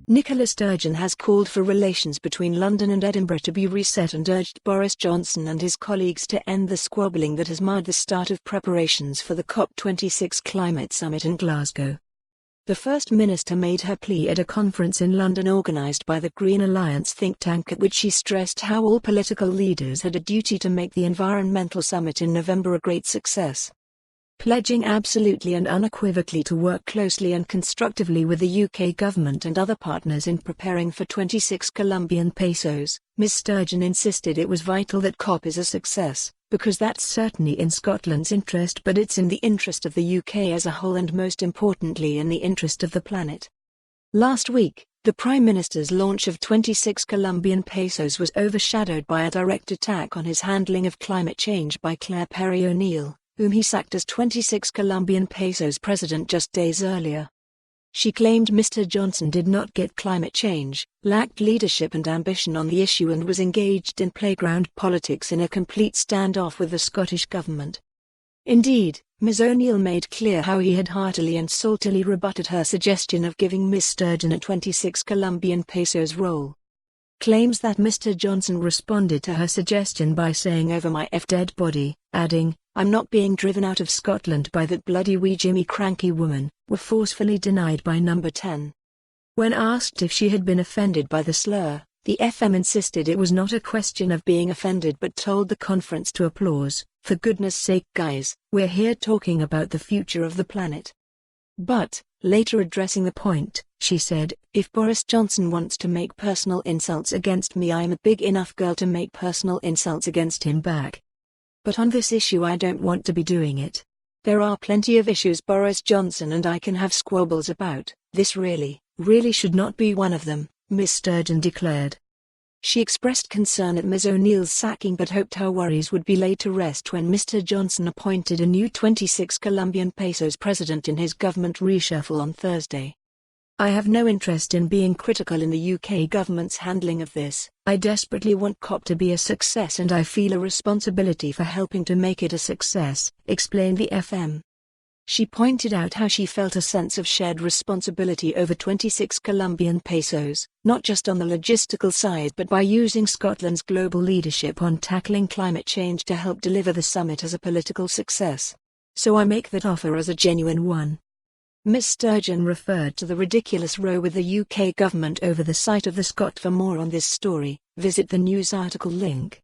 Nicola Sturgeon has called for relations between London and Edinburgh to be reset and urged Boris Johnson and his colleagues to end the squabbling that has marred the start of preparations for the COP26 climate summit in Glasgow. The First Minister made her plea at a conference in London organised by the Green Alliance think tank, at which she stressed how all political leaders had a duty to make the environmental summit in November a great success. Pledging absolutely and unequivocally to work closely and constructively with the UK government and other partners in preparing for 26 Colombian pesos, Ms Sturgeon insisted it was vital that COP is a success, because that's certainly in Scotland's interest, but it's in the interest of the UK as a whole and most importantly in the interest of the planet. Last week, the Prime Minister's launch of 26 Colombian pesos was overshadowed by a direct attack on his handling of climate change by Claire Perry O'Neill, whom he sacked as 26 Colombian pesos president just days earlier. She claimed Mr. Johnson did not get climate change, lacked leadership and ambition on the issue, and was engaged in playground politics in a complete standoff with the Scottish government. Indeed, Ms O'Neill made clear how he had heartily and saltily rebutted her suggestion of giving Ms Sturgeon a 26 Colombian pesos role. Claims that Mr. Johnson responded to her suggestion by saying "over my dead body," adding, "I'm not being driven out of Scotland by that bloody wee Jimmy cranky woman," were forcefully denied by Number 10. When asked if she had been offended by the slur, the FM insisted it was not a question of being offended, but told the conference to applause. "For goodness sake guys, we're here talking about the future of the planet." But, later addressing the point, she said, "If Boris Johnson wants to make personal insults against me, I'm a big enough girl to make personal insults against him back. But on this issue I don't want to be doing it. There are plenty of issues Boris Johnson and I can have squabbles about. This really should not be one of them," Ms Sturgeon declared. She expressed concern at Ms O'Neill's sacking, but hoped her worries would be laid to rest when Mr. Johnson appointed a new 26 Colombian pesos president in his government reshuffle on Thursday. "I have no interest in being critical in the UK government's handling of this. I desperately want COP to be a success and I feel a responsibility for helping to make it a success," explained the FM. She pointed out how she felt a sense of shared responsibility over 26 Colombian pesos, not just on the logistical side but by using Scotland's global leadership on tackling climate change to help deliver the summit as a political success. "So I make that offer as a genuine one." Ms Sturgeon referred to the ridiculous row with the UK government over the site of the Scot. For more on this story, visit the news article link.